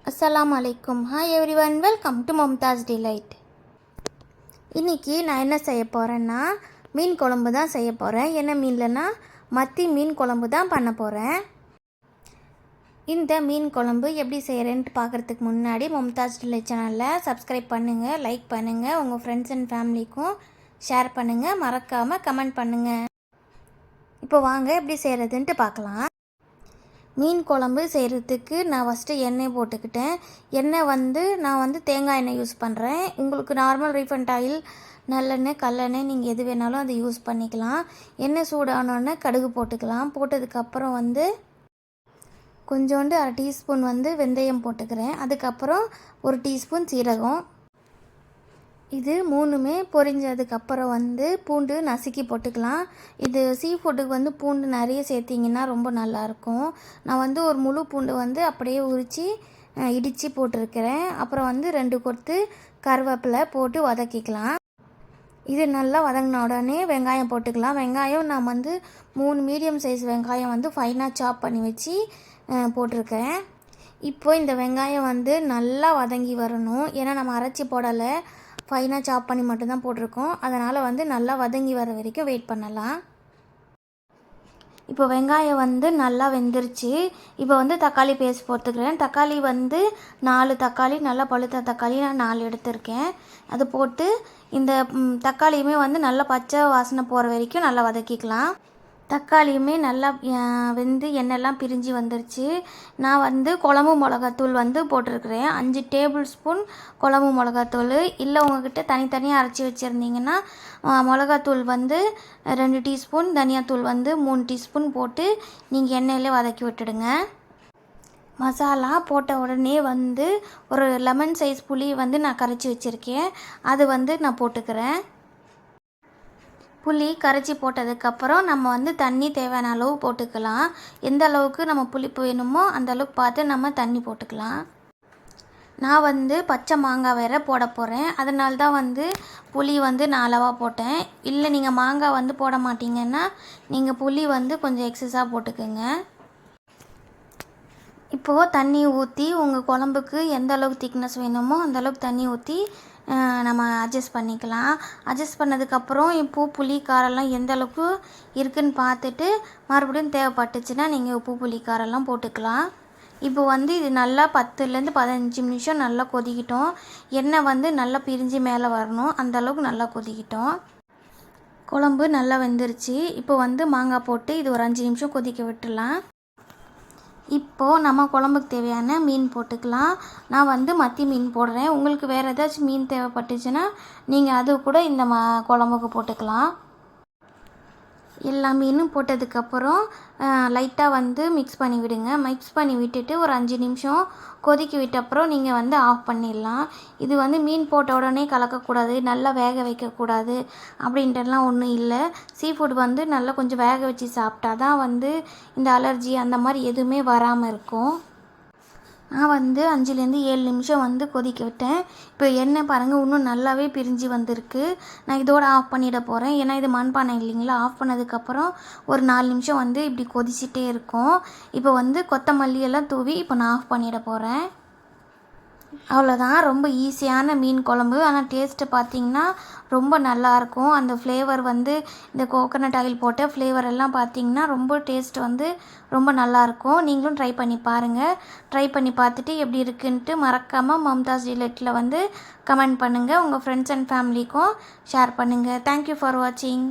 அஸ்ஸலாமு அலைக்கும். Hi everyone, welcome to Mumtaz delight. இன்றைக்கி நான் என்ன செய்ய போகிறேன்னா மீன் குழம்பு தான் செய்ய போகிறேன். என்ன மீன்லனா மத்தி மீன் குழம்பு தான் பண்ண போகிறேன். இந்த மீன் குழம்பு எப்படி செய்கிறேன்ட்டு பார்க்குறதுக்கு முன்னாடி மும்தாஸ் டிலைட் சேனலில் சப்ஸ்கிரைப் பண்ணுங்கள், லைக் பண்ணுங்கள், உங்கள் ஃப்ரெண்ட்ஸ் அண்ட் ஃபேமிலிக்கும் ஷேர் பண்ணுங்கள், மறக்காமல் கமெண்ட் பண்ணுங்கள். இப்போ வாங்க எப்படி செய்கிறதுன்ட்டு பார்க்கலாம். மீன் குழம்பு செய்கிறதுக்கு நான் ஃபஸ்ட்டு எண்ணெய் போட்டுக்கிட்டேன். எண்ணெய் நான் தேங்காய் எண்ணெய் யூஸ் பண்ணுறேன். உங்களுக்கு நார்மல் ரீஃபண்ட் ஆயில், நல்லெண்ணெய், கல்லெண்ணெய் நீங்கள் எது வேணாலும் அதை யூஸ் பண்ணிக்கலாம். எண்ணெய் சூடானோடனே கடுகு போட்டுக்கலாம். போட்டதுக்கப்புறம் கொஞ்சோண்டு 1/2 டீஸ்பூன் வெந்தயம் போட்டுக்கிறேன். அதுக்கப்புறம் 1 டீஸ்பூன் சீரகம். இது மூணுமே பொரிஞ்சதுக்கப்புறம் பூண்டு நசுக்கி போட்டுக்கலாம். இது சீ ஃபுட்டுக்கு பூண்டு நிறைய சேர்த்திங்கன்னா ரொம்ப நல்லாயிருக்கும். நான் ஒரு முழு பூண்டு அப்படியே உரித்து இடித்து போட்டிருக்கிறேன். அப்புறம் 2 கொத்து கருவேப்பிலை போட்டு வதக்கிக்கலாம். இது நல்லா வதங்கின உடனே வெங்காயம் போட்டுக்கலாம். வெங்காயம் நான் 3 மீடியம் சைஸ் வெங்காயம் ஃபைனாக சாப் பண்ணி வச்சு போட்டிருக்கேன். இப்போ இந்த வெங்காயம் நல்லா வதங்கி வரணும். ஏன்னா நம்ம அரைச்சி போடலை, ஃபைனாக சாப் பண்ணி மட்டும்தான் போட்டிருக்கோம். அதனால் நல்லா வதங்கி வர வரைக்கும் வெயிட் பண்ணலாம். இப்போ வெங்காயம் நல்லா வெந்துருச்சு. இப்போ தக்காளி பேஸ்ட் போட்டுக்கிறேன். தக்காளி 4 தக்காளி, நல்லா பழுத்த தக்காளி நான் 4 எடுத்திருக்கேன். அது போட்டு இந்த தக்காளியுமே நல்லா பச்சை வாசனை போகிற வரைக்கும் நல்லா வதக்கிக்கலாம். தக்காளியுமே நல்லா வெந்து எண்ணெய்லாம் பிரிஞ்சு வந்துருச்சு. நான் குழம்பு மிளகாத்தூள் போட்டிருக்கிறேன். 5 டேபிள் ஸ்பூன் குழம்பு மிளகாத்தூள். இல்லை உங்கள்கிட்ட தனித்தனியாக அரைச்சி வச்சுருந்தீங்கன்னா மிளகாத்தூள் 2 டீஸ்பூன், தனியாத்தூள் 3 டீஸ்பூன் போட்டு நீங்கள் எண்ணெயிலே வதக்கி விட்டுடுங்க. மசாலா போட்ட உடனே ஒரு லெமன் சைஸ் புளி நான் கரைச்சி வச்சுருக்கேன். அது நான் போட்டுக்கிறேன். புளி கரைச்சி போட்டதுக்கப்புறம் நம்ம தண்ணி தேவையான அளவு போட்டுக்கலாம். எந்த அளவுக்கு நம்ம புளிப்பு வேணுமோ அந்த அளவுக்கு பார்த்து நம்ம தண்ணி போட்டுக்கலாம். நான் பச்சை மாங்காய் வேறு போட போகிறேன். அதனால தான் புளி நான் அளவாக போட்டேன். இல்லை நீங்கள் மாங்காய் போட மாட்டிங்கன்னா நீங்கள் புளி கொஞ்சம் எக்ஸஸாக போட்டுக்கோங்க. இப்போது தண்ணி ஊற்றி உங்கள் குழம்புக்கு எந்த அளவுக்கு திக்னஸ் வேணுமோ அந்தளவுக்கு தண்ணி ஊற்றி நம்ம அட்ஜஸ்ட் பண்ணிக்கலாம். அட்ஜஸ்ட் பண்ணதுக்கப்புறம் உப்பு, புளி, காரெல்லாம் எந்த அளவுக்கு இருக்குதுன்னு பார்த்துட்டு மறுபடியும் தேவைப்பட்டுச்சுன்னா நீங்கள் உப்பு, புளி, காரெல்லாம் போட்டுக்கலாம். இப்போ இது நல்லா 10லேருந்து 15 நிமிஷம் நல்லா கொதிக்கிட்டோம். எண்ணெய் நல்லா பிரிஞ்சு மேலே வரணும், அந்தளவுக்கு நல்லா கொதிக்கிட்டோம். குழம்பு நல்லா வெந்துருச்சு. இப்போ மாங்காய் போட்டு இது ஒரு 5 நிமிஷம் கொதிக்க விட்டுடலாம். இப்போது நம்ம குழம்புக்கு தேவையான மீன் போட்டுக்கலாம். நான் மத்தி மீன் போடுறேன். உங்களுக்கு வேறு ஏதாச்சும் மீன் தேவைப்பட்டுச்சுன்னா நீங்கள் அது கூட இந்த குழம்புக்கு போட்டுக்கலாம். எல்லா மீனும் போட்டதுக்கப்புறம் லைட்டாக மிக்ஸ் பண்ணி விடுங்க. மிக்ஸ் பண்ணி விட்டுட்டு ஒரு 5 நிமிஷம் கொதிக்க விட்டப்புறம் நீங்கள் ஆஃப் பண்ணிடலாம். இது மீன் போட்ட உடனே கலக்கக்கூடாது, நல்லா வேக வைக்கக்கூடாது அப்படின்ட்டுலாம் ஒன்றும் இல்லை. சீ ஃபுட் நல்லா கொஞ்சம் வேக வச்சு சாப்பிட்டா தான் இந்த அலர்ஜி அந்த மாதிரி எதுவுமே வராமல் இருக்கும். நான் 5லேருந்து 7 நிமிஷம் கொதிக்க விட்டேன். இப்போ எண்ணெய் பாருங்கள் இன்னும் நல்லாவே பிரிஞ்சு வந்திருக்கு. நான் இதோட ஆஃப் பண்ணிட போகிறேன். ஏன்னா இது மண்பானை இல்லைங்களா. ஆஃப் பண்ணதுக்கப்புறம் ஒரு 4 நிமிஷம் இப்படி கொதிச்சிட்டே இருக்கும். இப்போ கொத்தமல்லி எல்லாம் தூவி இப்போ நான் ஆஃப் பண்ணிட போகிறேன். அவ்வளோதான், ரொம்ப ஈஸியான மீன் குழம்பு. ஆனால் டேஸ்ட்டு பார்த்திங்கன்னா ரொம்ப நல்லாயிருக்கும். அந்த ஃப்ளேவர் இந்த கோகோனட் ஆயில் போட்ட ஃப்ளேவர் எல்லாம் பார்த்திங்கன்னா ரொம்ப டேஸ்ட் ரொம்ப நல்லாயிருக்கும். நீங்களும் ட்ரை பண்ணி பாருங்கள். ட்ரை பண்ணி பார்த்துட்டு எப்படி இருக்குன்ட்டு மறக்காமல் மும்தாஸ் டிலைட்டில் கமெண்ட் பண்ணுங்கள். உங்கள் ஃப்ரெண்ட்ஸ் அண்ட் ஃபேமிலிக்கும் ஷேர் பண்ணுங்கள். தேங்க்யூ ஃபார் வாட்சிங்.